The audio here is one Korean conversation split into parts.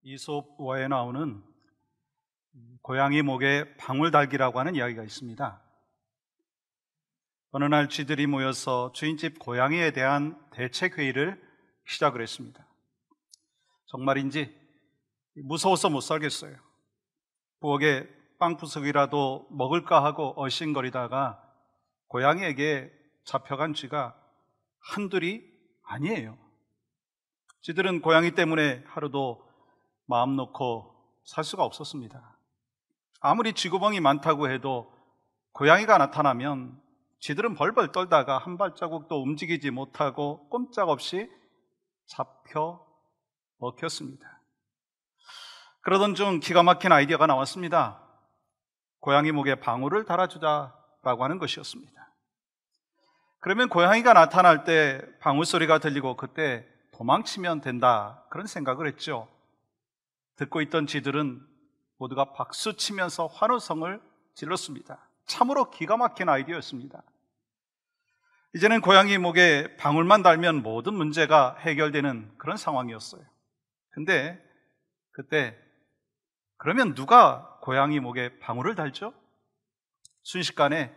이솝어에 나오는 고양이 목에 방울 달기라고 하는 이야기가 있습니다. 어느 날 쥐들이 모여서 주인집 고양이에 대한 대책회의를 시작을 했습니다. 정말인지 무서워서 못 살겠어요. 부엌에 빵부석이라도 먹을까 하고 어신거리다가 고양이에게 잡혀간 쥐가 한둘이 아니에요. 쥐들은 고양이 때문에 하루도 마음 놓고 살 수가 없었습니다. 아무리 쥐구멍이 많다고 해도 고양이가 나타나면 쥐들은 벌벌 떨다가 한 발자국도 움직이지 못하고 꼼짝없이 잡혀 먹혔습니다. 그러던 중 기가 막힌 아이디어가 나왔습니다. 고양이 목에 방울을 달아주자라고 하는 것이었습니다. 그러면 고양이가 나타날 때 방울 소리가 들리고 그때 도망치면 된다, 그런 생각을 했죠. 듣고 있던 쥐들은 모두가 박수치면서 환호성을 질렀습니다. 참으로 기가 막힌 아이디어였습니다. 이제는 고양이 목에 방울만 달면 모든 문제가 해결되는 그런 상황이었어요. 근데 그때 그러면 누가 고양이 목에 방울을 달죠? 순식간에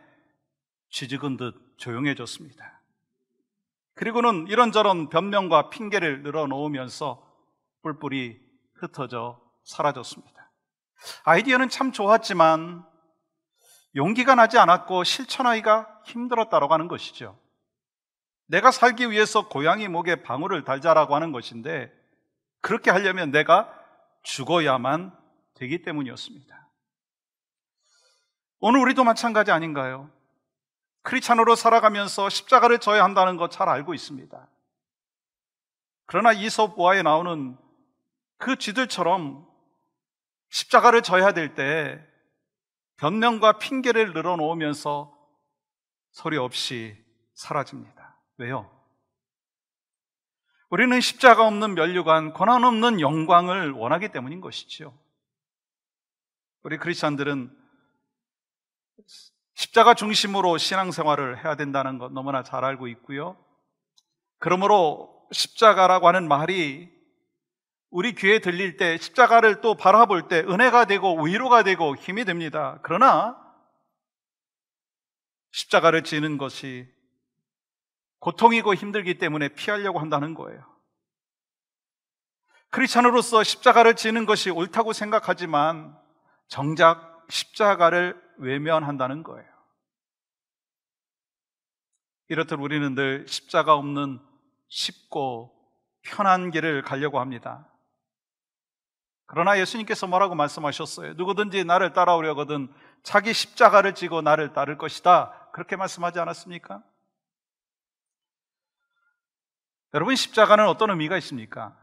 쥐죽은 듯 조용해졌습니다. 그리고는 이런저런 변명과 핑계를 늘어놓으면서 뿔뿔이 흩어져 사라졌습니다. 아이디어는 참 좋았지만 용기가 나지 않았고 실천하기가 힘들었다고 하는 것이죠. 내가 살기 위해서 고양이 목에 방울을 달자라고 하는 것인데 그렇게 하려면 내가 죽어야만 되기 때문이었습니다. 오늘 우리도 마찬가지 아닌가요? 크리스찬으로 살아가면서 십자가를 져야 한다는 거 잘 알고 있습니다. 그러나 이솝어에 나오는 그 쥐들처럼 십자가를 져야 될 때 변명과 핑계를 늘어놓으면서 소리 없이 사라집니다. 왜요? 우리는 십자가 없는 면류관, 고난 없는 영광을 원하기 때문인 것이죠. 우리 크리스찬들은 십자가 중심으로 신앙생활을 해야 된다는 것 너무나 잘 알고 있고요. 그러므로 십자가라고 하는 말이 우리 귀에 들릴 때, 십자가를 또 바라볼 때 은혜가 되고 위로가 되고 힘이 됩니다. 그러나 십자가를 지는 것이 고통이고 힘들기 때문에 피하려고 한다는 거예요. 크리스찬으로서 십자가를 지는 것이 옳다고 생각하지만 정작 십자가를 외면한다는 거예요. 이렇듯 우리는 늘 십자가 없는 쉽고 편한 길을 가려고 합니다. 그러나 예수님께서 뭐라고 말씀하셨어요? 누구든지 나를 따라오려거든 자기 십자가를 지고 나를 따를 것이다, 그렇게 말씀하지 않았습니까? 여러분, 십자가는 어떤 의미가 있습니까?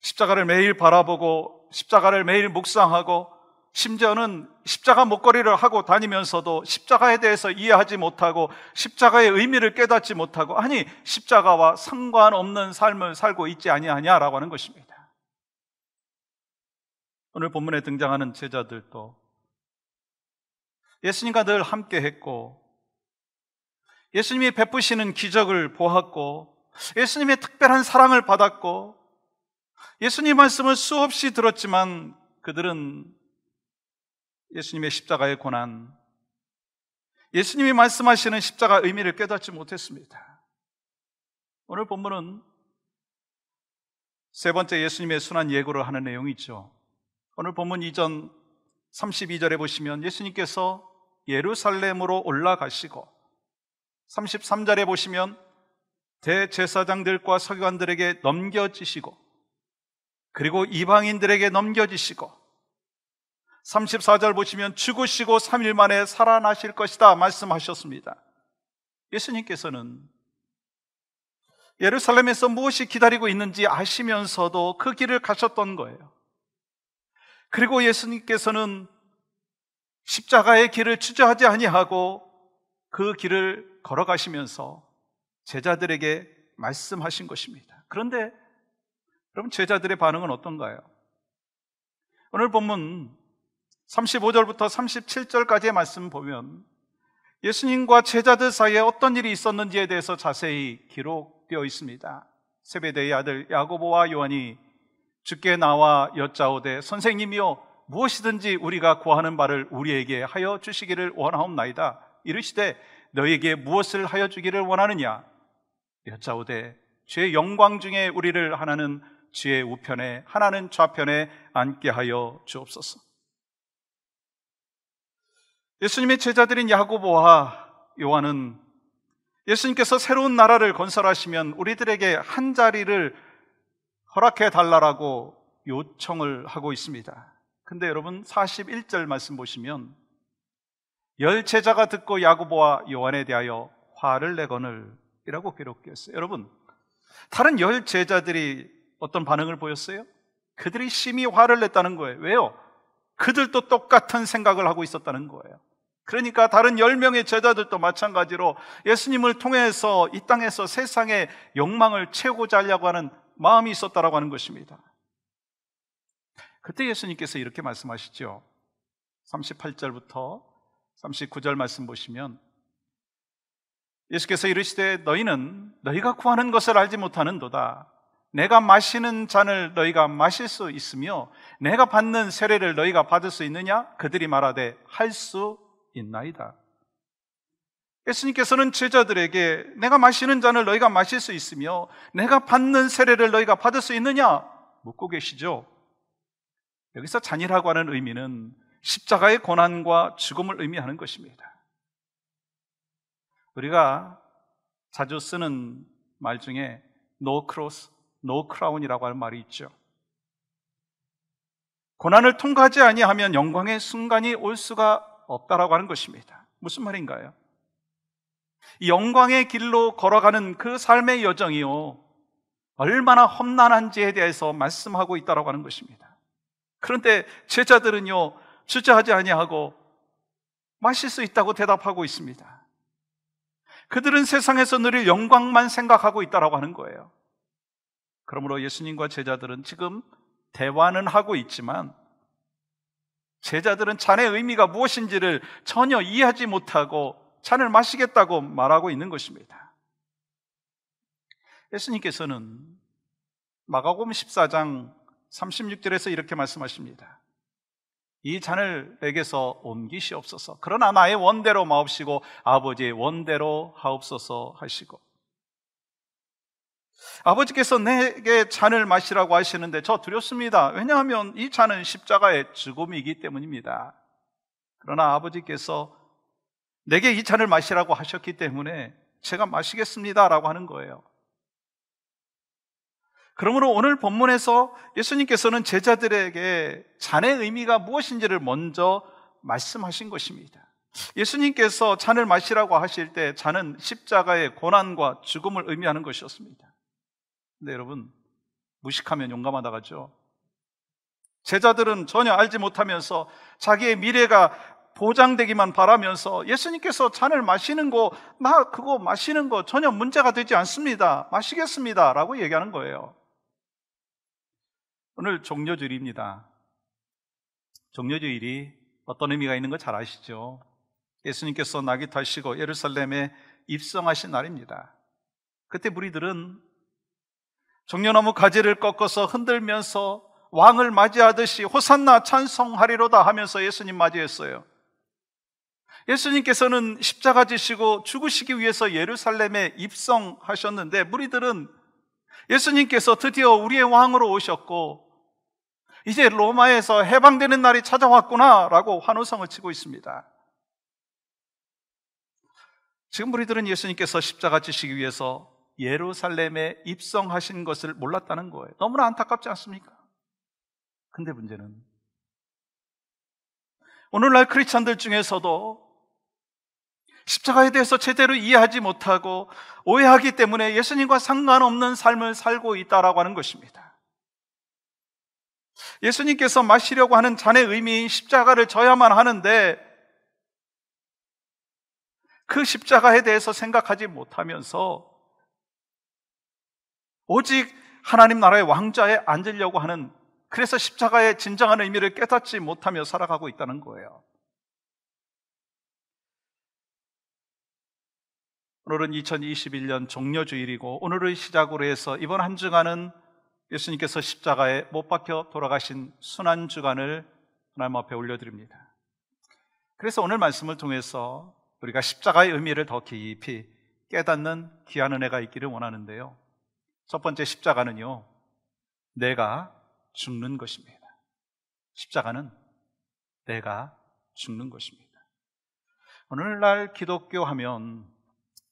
십자가를 매일 바라보고 십자가를 매일 묵상하고 심지어는 십자가 목걸이를 하고 다니면서도 십자가에 대해서 이해하지 못하고 십자가의 의미를 깨닫지 못하고, 아니 십자가와 상관없는 삶을 살고 있지 아니하냐라고 하는 것입니다. 오늘 본문에 등장하는 제자들도 예수님과 늘 함께 했고 예수님이 베푸시는 기적을 보았고 예수님의 특별한 사랑을 받았고 예수님 말씀을 수없이 들었지만 그들은 예수님의 십자가의 고난, 예수님이 말씀하시는 십자가의 의미를 깨닫지 못했습니다. 오늘 본문은 세 번째 예수님의 순환 예고를 하는 내용이죠. 오늘 본문 이전 32절에 보시면 예수님께서 예루살렘으로 올라가시고 33절에 보시면 대제사장들과 서기관들에게 넘겨지시고 그리고 이방인들에게 넘겨지시고 34절 보시면 죽으시고 3일 만에 살아나실 것이다 말씀하셨습니다. 예수님께서는 예루살렘에서 무엇이 기다리고 있는지 아시면서도 그 길을 가셨던 거예요. 그리고 예수님께서는 십자가의 길을 주저하지 아니하고 그 길을 걸어가시면서 제자들에게 말씀하신 것입니다. 그런데 여러분, 제자들의 반응은 어떤가요? 오늘 본문 35절부터 37절까지의 말씀 보면 예수님과 제자들 사이에 어떤 일이 있었는지에 대해서 자세히 기록되어 있습니다. 세베대의 아들 야고보와 요한이 주께 나와 여짜오되 선생님이여 무엇이든지 우리가 구하는 바를 우리에게 하여 주시기를 원하옵나이다. 이르시되 너에게 무엇을 하여 주기를 원하느냐? 여짜오되 주의 영광 중에 우리를 하나는 주의 우편에 하나는 좌편에 앉게 하여 주옵소서. 예수님의 제자들인 야고보와 요한은 예수님께서 새로운 나라를 건설하시면 우리들에게 한 자리를 허락해 달라고 요청을 하고 있습니다. 근데 여러분 41절 말씀 보시면 열 제자가 듣고 야고보와 요한에 대하여 화를 내거늘 이라고 기록되어 있어요. 여러분, 다른 열 제자들이 어떤 반응을 보였어요? 그들이 심히 화를 냈다는 거예요. 왜요? 그들도 똑같은 생각을 하고 있었다는 거예요. 그러니까 다른 10명의 제자들도 마찬가지로 예수님을 통해서 이 땅에서 세상의 욕망을 채우고자 하려고 하는 마음이 있었다라고 하는 것입니다. 그때 예수님께서 이렇게 말씀하시죠. 38절부터 39절 말씀 보시면 예수께서 이르시되 너희는 너희가 구하는 것을 알지 못하는도다. 내가 마시는 잔을 너희가 마실 수 있으며 내가 받는 세례를 너희가 받을 수 있느냐? 그들이 말하되 할 수 있나이다. 예수님께서는 제자들에게 내가 마시는 잔을 너희가 마실 수 있으며 내가 받는 세례를 너희가 받을 수 있느냐? 묻고 계시죠. 여기서 잔이라고 하는 의미는 십자가의 고난과 죽음을 의미하는 것입니다. 우리가 자주 쓰는 말 중에 No cross, no crown이라고 하는 말이 있죠. 고난을 통과하지 아니하면 영광의 순간이 올 수가 없다라고 하는 것입니다. 무슨 말인가요? 이 영광의 길로 걸어가는 그 삶의 여정이요 얼마나 험난한지에 대해서 말씀하고 있다라고 하는 것입니다. 그런데 제자들은요 주저하지 아니하고 마실 수 있다고 대답하고 있습니다. 그들은 세상에서 누릴 영광만 생각하고 있다라고 하는 거예요. 그러므로 예수님과 제자들은 지금 대화는 하고 있지만 제자들은 잔의 의미가 무엇인지를 전혀 이해하지 못하고 잔을 마시겠다고 말하고 있는 것입니다. 예수님께서는 마가복음 14장 36절에서 이렇게 말씀하십니다. 이 잔을 내게서 옮기시옵소서. 그러나 나의 원대로 마옵시고 아버지의 원대로 하옵소서 하시고, 아버지께서 내게 잔을 마시라고 하시는데 저 두렵습니다. 왜냐하면 이 잔은 십자가의 죽음이기 때문입니다. 그러나 아버지께서 내게 이 잔을 마시라고 하셨기 때문에 제가 마시겠습니다 라고 하는 거예요. 그러므로 오늘 본문에서 예수님께서는 제자들에게 잔의 의미가 무엇인지를 먼저 말씀하신 것입니다. 예수님께서 잔을 마시라고 하실 때 잔은 십자가의 고난과 죽음을 의미하는 것이었습니다. 근데 여러분, 무식하면 용감하다 가죠. 제자들은 전혀 알지 못하면서 자기의 미래가 보장되기만 바라면서 예수님께서 잔을 마시는 거, 나 그거 마시는 거 전혀 문제가 되지 않습니다. 마시겠습니다 라고 얘기하는 거예요. 오늘 종려주일입니다. 종려주일이 어떤 의미가 있는 거 잘 아시죠? 예수님께서 낙이 타시고 예루살렘에 입성하신 날입니다. 그때 무리들은 종려나무 가지를 꺾어서 흔들면서 왕을 맞이하듯이 호산나 찬송하리로다 하면서 예수님 맞이했어요. 예수님께서는 십자가 지시고 죽으시기 위해서 예루살렘에 입성하셨는데 무리들은 예수님께서 드디어 우리의 왕으로 오셨고 이제 로마에서 해방되는 날이 찾아왔구나 라고 환호성을 치고 있습니다. 지금 무리들은 예수님께서 십자가 지시기 위해서 예루살렘에 입성하신 것을 몰랐다는 거예요. 너무나 안타깝지 않습니까? 근데 문제는 오늘날 크리스찬들 중에서도 십자가에 대해서 제대로 이해하지 못하고 오해하기 때문에 예수님과 상관없는 삶을 살고 있다라고 하는 것입니다. 예수님께서 마시려고 하는 잔의 의미인 십자가를 져야만 하는데 그 십자가에 대해서 생각하지 못하면서 오직 하나님 나라의 왕좌에 앉으려고 하는, 그래서 십자가의 진정한 의미를 깨닫지 못하며 살아가고 있다는 거예요. 오늘은 2021년 종려주일이고 오늘을 시작으로 해서 이번 한 주간은 예수님께서 십자가에 못 박혀 돌아가신 순환 주간을 하나님 앞에 올려드립니다. 그래서 오늘 말씀을 통해서 우리가 십자가의 의미를 더 깊이 깨닫는 귀한 은혜가 있기를 원하는데요. 첫 번째, 십자가는요, 내가 죽는 것입니다. 십자가는 내가 죽는 것입니다. 오늘날 기독교 하면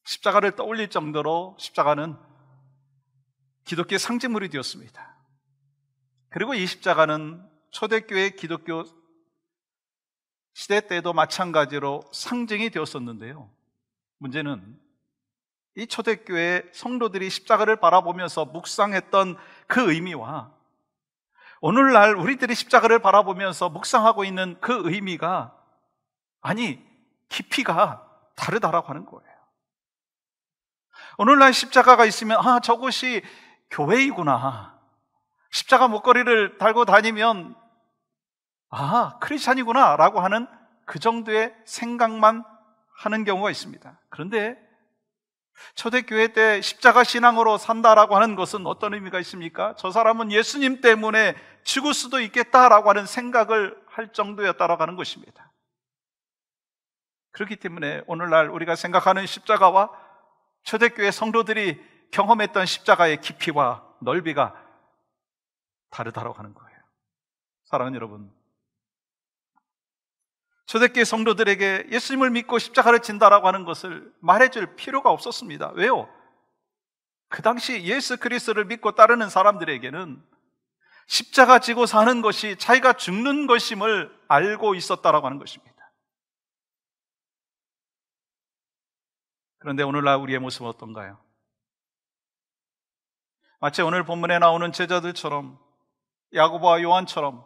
십자가를 떠올릴 정도로 십자가는 기독교의 상징물이 되었습니다. 그리고 이 십자가는 초대교회 기독교 시대 때도 마찬가지로 상징이 되었었는데요. 문제는 이 초대교회 성도들이 십자가를 바라보면서 묵상했던 그 의미와 오늘날 우리들이 십자가를 바라보면서 묵상하고 있는 그 의미가, 아니, 깊이가 다르다라고 하는 거예요. 오늘날 십자가가 있으면 저곳이 교회이구나, 십자가 목걸이를 달고 다니면 크리스찬이구나 라고 하는 그 정도의 생각만 하는 경우가 있습니다. 그런데 초대교회 때 십자가 신앙으로 산다라고 하는 것은 어떤 의미가 있습니까? 저 사람은 예수님 때문에 죽을 수도 있겠다라고 하는 생각을 할 정도였다라고 하는 것입니다. 그렇기 때문에 오늘날 우리가 생각하는 십자가와 초대교회 성도들이 경험했던 십자가의 깊이와 넓이가 다르다고 하는 거예요. 사랑하는 여러분, 초대교회 성도들에게 예수님을 믿고 십자가를 진다라고 하는 것을 말해줄 필요가 없었습니다. 왜요? 그 당시 예수 그리스도를 믿고 따르는 사람들에게는 십자가 지고 사는 것이 자기가 죽는 것임을 알고 있었다라고 하는 것입니다. 그런데 오늘날 우리의 모습은 어떤가요? 마치 오늘 본문에 나오는 제자들처럼, 야고보와 요한처럼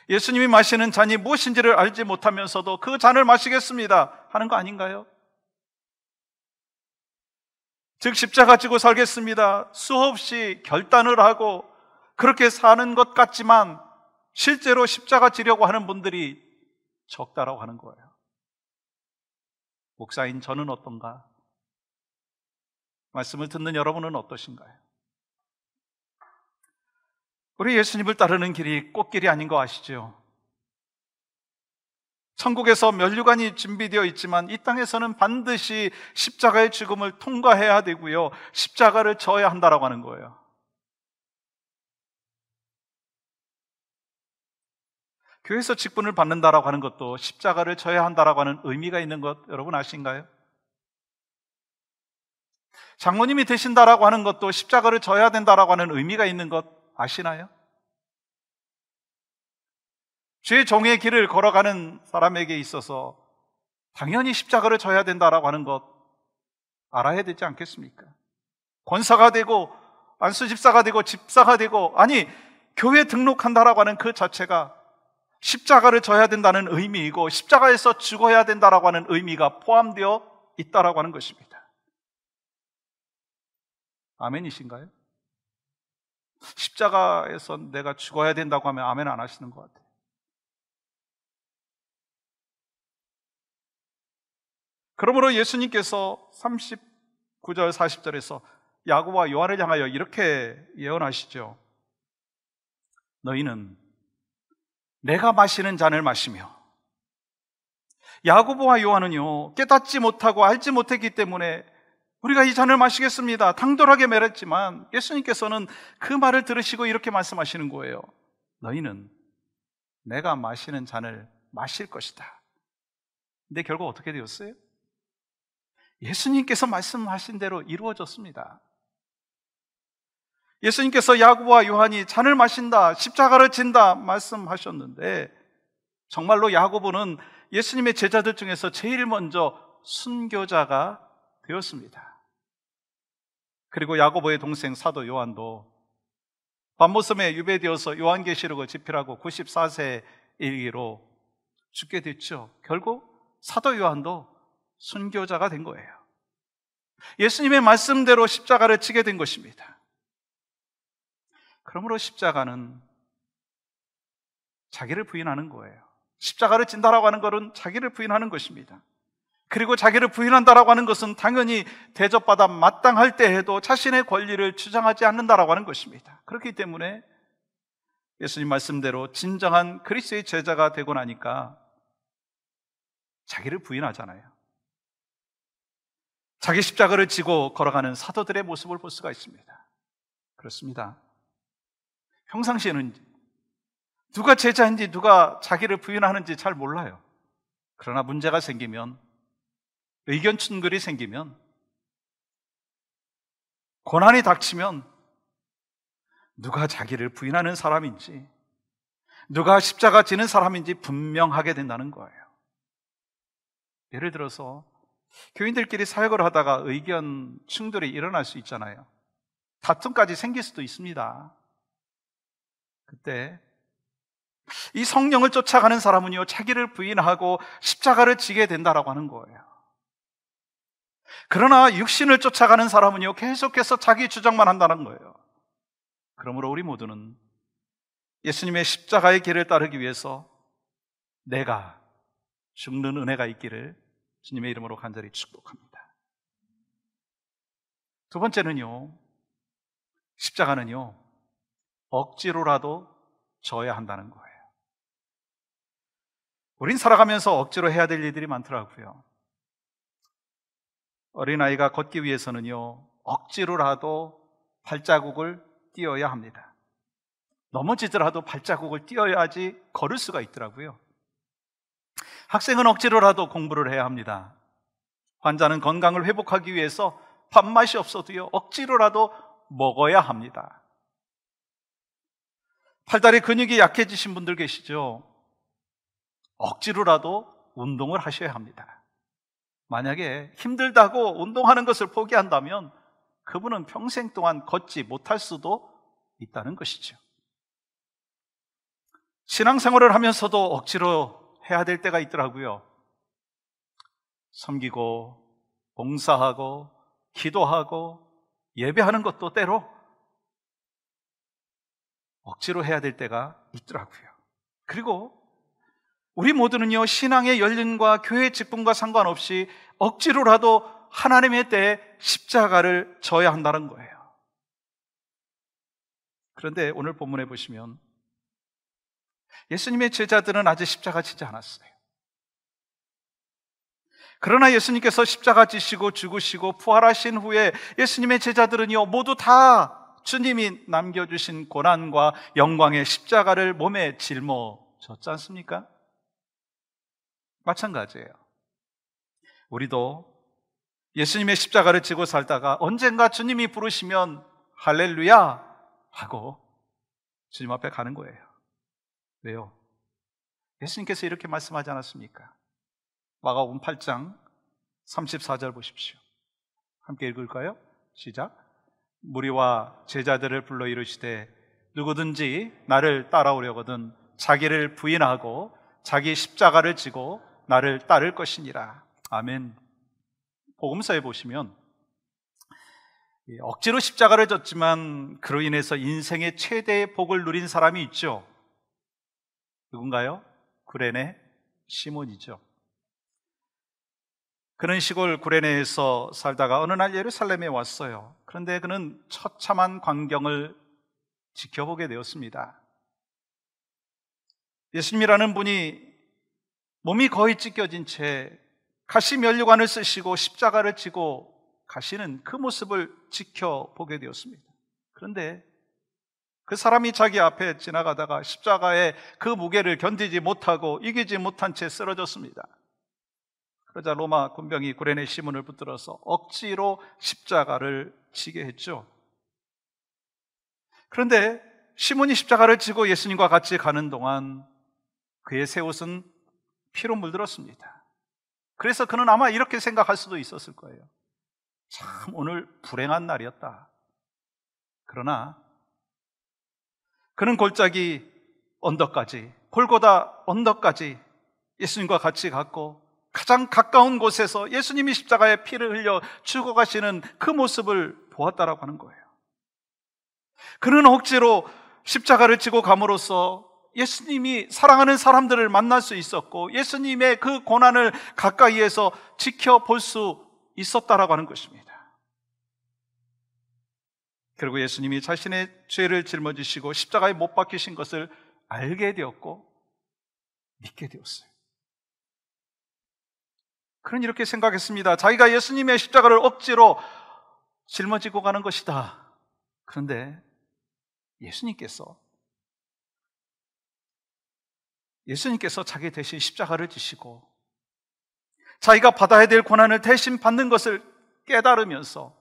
예수님이 마시는 잔이 무엇인지를 알지 못하면서도 그 잔을 마시겠습니다 하는 거 아닌가요? 즉 십자가 지고 살겠습니다, 수없이 결단을 하고 그렇게 사는 것 같지만 실제로 십자가 지려고 하는 분들이 적다라고 하는 거예요. 목사인 저는 어떤가? 말씀을 듣는 여러분은 어떠신가요? 우리 예수님을 따르는 길이 꽃길이 아닌 거 아시죠? 천국에서 면류관이 준비되어 있지만 이 땅에서는 반드시 십자가의 죽음을 통과해야 되고요, 십자가를 져야 한다라고 하는 거예요. 교회에서 직분을 받는다라고 하는 것도 십자가를 져야 한다라고 하는 의미가 있는 것 여러분 아신가요? 장로님이 되신다라고 하는 것도 십자가를 져야 된다라고 하는 의미가 있는 것 아시나요? 주의 종의 길을 걸어가는 사람에게 있어서 당연히 십자가를 져야 된다라고 하는 것 알아야 되지 않겠습니까? 권사가 되고 안수집사가 되고 집사가 되고, 아니 교회 등록한다라고 하는 그 자체가 십자가를 져야 된다는 의미이고 십자가에서 죽어야 된다라고 하는 의미가 포함되어 있다라고 하는 것입니다. 아멘이신가요? 십자가에서 내가 죽어야 된다고 하면 아멘 안 하시는 것 같아요. 그러므로 예수님께서 39절 40절에서 야고보와 요한을 향하여 이렇게 예언하시죠. 너희는 내가 마시는 잔을 마시며, 야고보와 요한은요 깨닫지 못하고 알지 못했기 때문에 우리가 이 잔을 마시겠습니다 당돌하게 말했지만, 예수님께서는 그 말을 들으시고 이렇게 말씀하시는 거예요. 너희는 내가 마시는 잔을 마실 것이다. 근데 결국 어떻게 되었어요? 예수님께서 말씀하신 대로 이루어졌습니다. 예수님께서 야고보와 요한이 잔을 마신다, 십자가를 진다 말씀하셨는데, 정말로 야고보는 예수님의 제자들 중에서 제일 먼저 순교자가 되었습니다. 그리고 야고보의 동생 사도 요한도 밤모섬에 유배되어서 요한계시록을 집필하고 94세에 이르기로 죽게 됐죠. 결국 사도 요한도 순교자가 된 거예요. 예수님의 말씀대로 십자가를 지게 된 것입니다. 그러므로 십자가는 자기를 부인하는 거예요. 십자가를 진다라고 하는 것은 자기를 부인하는 것입니다. 그리고 자기를 부인한다라고 하는 것은 당연히 대접받아 마땅할 때에도 자신의 권리를 주장하지 않는다라고 하는 것입니다. 그렇기 때문에 예수님 말씀대로 진정한 그리스도의 제자가 되고 나니까 자기를 부인하잖아요. 자기 십자가를 지고 걸어가는 사도들의 모습을 볼 수가 있습니다. 그렇습니다. 평상시에는 누가 제자인지 누가 자기를 부인하는지 잘 몰라요. 그러나 문제가 생기면, 의견 충돌이 생기면, 고난이 닥치면 누가 자기를 부인하는 사람인지, 누가 십자가 지는 사람인지 분명하게 된다는 거예요. 예를 들어서 교인들끼리 사역을 하다가 의견 충돌이 일어날 수 있잖아요. 다툼까지 생길 수도 있습니다. 그때 이 성령을 쫓아가는 사람은요, 자기를 부인하고 십자가를 지게 된다라고 하는 거예요. 그러나 육신을 쫓아가는 사람은요, 계속해서 자기 주장만 한다는 거예요. 그러므로 우리 모두는 예수님의 십자가의 길을 따르기 위해서 내가 죽는 은혜가 있기를 주님의 이름으로 간절히 축복합니다. 두 번째는요, 십자가는요, 억지로라도 져야 한다는 거예요. 우린 살아가면서 억지로 해야 될 일들이 많더라고요. 어린아이가 걷기 위해서는요, 억지로라도 발자국을 띄어야 합니다. 넘어지더라도 발자국을 띄어야지 걸을 수가 있더라고요. 학생은 억지로라도 공부를 해야 합니다. 환자는 건강을 회복하기 위해서 밥맛이 없어도요, 억지로라도 먹어야 합니다. 팔다리 근육이 약해지신 분들 계시죠? 억지로라도 운동을 하셔야 합니다. 만약에 힘들다고 운동하는 것을 포기한다면 그분은 평생 동안 걷지 못할 수도 있다는 것이죠. 신앙생활을 하면서도 억지로 해야 될 때가 있더라고요. 섬기고 봉사하고 기도하고 예배하는 것도 때로 억지로 해야 될 때가 있더라고요. 그리고 우리 모두는요, 신앙의 연륜과 교회 직분과 상관없이 억지로라도 하나님의 때에 십자가를 져야 한다는 거예요. 그런데 오늘 본문에 보시면 예수님의 제자들은 아직 십자가 지지 않았어요. 그러나 예수님께서 십자가 지시고 죽으시고 부활하신 후에 예수님의 제자들은요, 모두 다 주님이 남겨주신 고난과 영광의 십자가를 몸에 짊어졌지 않습니까? 마찬가지예요. 우리도 예수님의 십자가를 지고 살다가 언젠가 주님이 부르시면 할렐루야 하고 주님 앞에 가는 거예요. 왜요? 예수님께서 이렇게 말씀하지 않았습니까? 마가복음 8장 34절 보십시오. 함께 읽을까요? 시작. 무리와 제자들을 불러 이르시되 누구든지 나를 따라오려거든 자기를 부인하고 자기 십자가를 지고 나를 따를 것이니라. 아멘. 복음서에 보시면 억지로 십자가를 졌지만 그로 인해서 인생의 최대의 복을 누린 사람이 있죠. 누군가요? 구레네 시몬이죠. 그는 시골 구레네에서 살다가 어느 날 예루살렘에 왔어요. 그런데 그는 처참한 광경을 지켜보게 되었습니다. 예수님이라는 분이 몸이 거의 찢겨진 채 가시 면류관을 쓰시고 십자가를 지고 가시는 그 모습을 지켜보게 되었습니다. 그런데 그 사람이 자기 앞에 지나가다가 십자가의 그 무게를 견디지 못하고 이기지 못한 채 쓰러졌습니다. 그러자 로마 군병이 구레네 시몬을 붙들어서 억지로 십자가를 지게 했죠. 그런데 시몬이 십자가를 지고 예수님과 같이 가는 동안 그의 새 옷은 피로 물들었습니다. 그래서 그는 아마 이렇게 생각할 수도 있었을 거예요. 참 오늘 불행한 날이었다. 그러나 그는 골짜기 언덕까지, 골고다 언덕까지 예수님과 같이 갔고 가장 가까운 곳에서 예수님이 십자가에 피를 흘려 죽어가시는 그 모습을 보았다라고 하는 거예요. 그는 억지로 십자가를 지고 감으로써 예수님이 사랑하는 사람들을 만날 수 있었고 예수님의 그 고난을 가까이에서 지켜볼 수 있었다라고 하는 것입니다. 그리고 예수님이 자신의 죄를 짊어지시고 십자가에 못 박히신 것을 알게 되었고 믿게 되었어요. 그는 이렇게 생각했습니다. 자기가 예수님의 십자가를 억지로 짊어지고 가는 것이다. 그런데 예수님께서 자기 대신 십자가를 지시고 자기가 받아야 될 고난을 대신 받는 것을 깨달으면서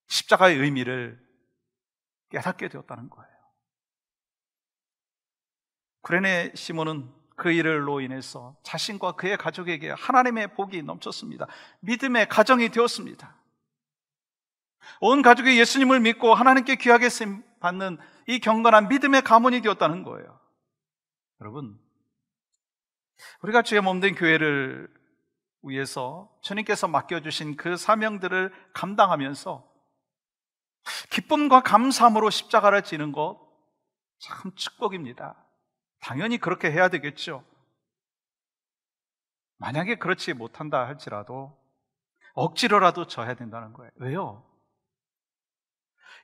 십자가의 의미를 깨닫게 되었다는 거예요. 구레네 시몬은 그 일로 인해서 자신과 그의 가족에게 하나님의 복이 넘쳤습니다. 믿음의 가정이 되었습니다. 온 가족이 예수님을 믿고 하나님께 귀하게 쓰임 받는 이 경건한 믿음의 가문이 되었다는 거예요. 여러분, 우리가 주의 몸된 교회를 위해서 주님께서 맡겨주신 그 사명들을 감당하면서 기쁨과 감사함으로 십자가를 지는 것 참 축복입니다. 당연히 그렇게 해야 되겠죠. 만약에 그렇지 못한다 할지라도 억지로라도 져야 된다는 거예요. 왜요?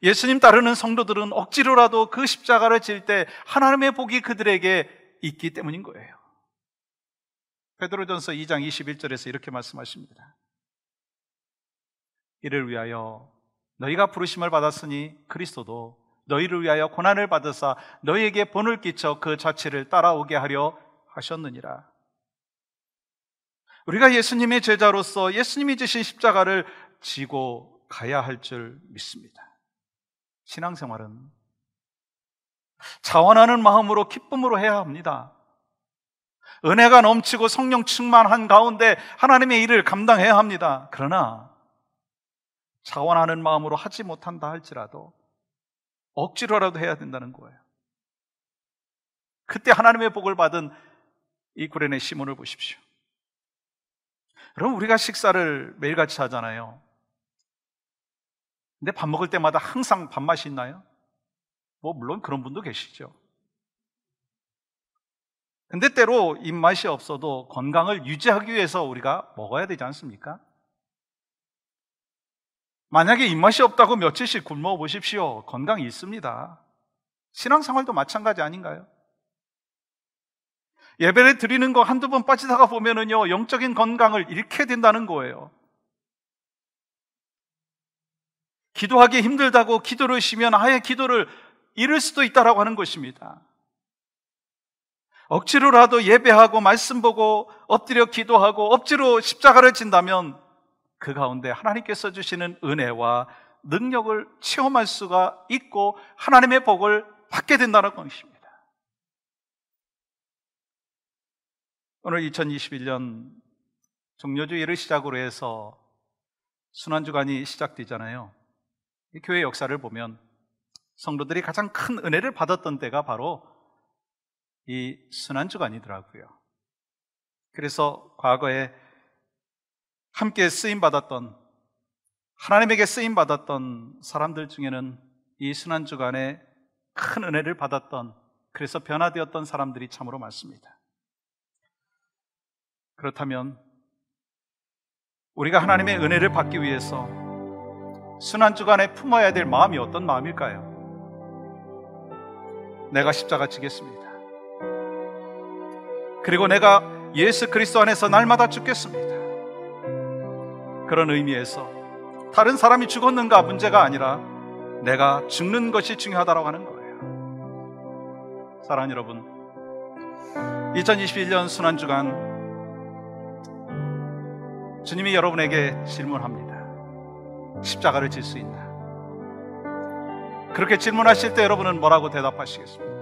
예수님 따르는 성도들은 억지로라도 그 십자가를 질 때 하나님의 복이 그들에게 있기 때문인 거예요. 베드로전서 2장 21절에서 이렇게 말씀하십니다. 이를 위하여 너희가 부르심을 받았으니 그리스도도 너희를 위하여 고난을 받으사 너희에게 본을 끼쳐 그 자취를 따라오게 하려 하셨느니라. 우리가 예수님의 제자로서 예수님이 지신 십자가를 지고 가야 할 줄 믿습니다. 신앙생활은 자원하는 마음으로 기쁨으로 해야 합니다. 은혜가 넘치고 성령 충만한 가운데 하나님의 일을 감당해야 합니다. 그러나 자원하는 마음으로 하지 못한다 할지라도 억지로라도 해야 된다는 거예요. 그때 하나님의 복을 받은 이 구레네 시몬을 보십시오. 여러분, 우리가 식사를 매일같이 하잖아요. 근데 밥 먹을 때마다 항상 밥맛이 있나요? 물론 그런 분도 계시죠. 근데 때로 입맛이 없어도 건강을 유지하기 위해서 우리가 먹어야 되지 않습니까? 만약에 입맛이 없다고 며칠씩 굶어 보십시오. 건강이 있습니다. 신앙생활도 마찬가지 아닌가요? 예배를 드리는 거 한두 번 빠지다가 보면은요, 영적인 건강을 잃게 된다는 거예요. 기도하기 힘들다고 기도를 쉬면 아예 기도를 잃을 수도 있다라고 하는 것입니다. 억지로라도 예배하고 말씀 보고 엎드려 기도하고 억지로 십자가를 진다면 그 가운데 하나님께서 주시는 은혜와 능력을 체험할 수가 있고 하나님의 복을 받게 된다는 것입니다. 오늘 2021년 종려주일을 시작으로 해서 순환주간이 시작되잖아요. 이 교회 역사를 보면 성도들이 가장 큰 은혜를 받았던 때가 바로 이 순환주간이더라고요. 그래서 과거에 함께 쓰임받았던, 하나님에게 쓰임받았던 사람들 중에는 이 순환주간에 큰 은혜를 받았던, 그래서 변화되었던 사람들이 참으로 많습니다. 그렇다면 우리가 하나님의 은혜를 받기 위해서 순환주간에 품어야 될 마음이 어떤 마음일까요? 내가 십자가 지겠습니다. 그리고 내가 예수 그리스도 안에서 날마다 죽겠습니다. 그런 의미에서 다른 사람이 죽었는가 문제가 아니라 내가 죽는 것이 중요하다고 하는 거예요. 사랑하는 여러분, 2021년 순환주간 주님이 여러분에게 질문합니다. 십자가를 질 수 있나? 그렇게 질문하실 때 여러분은 뭐라고 대답하시겠습니까?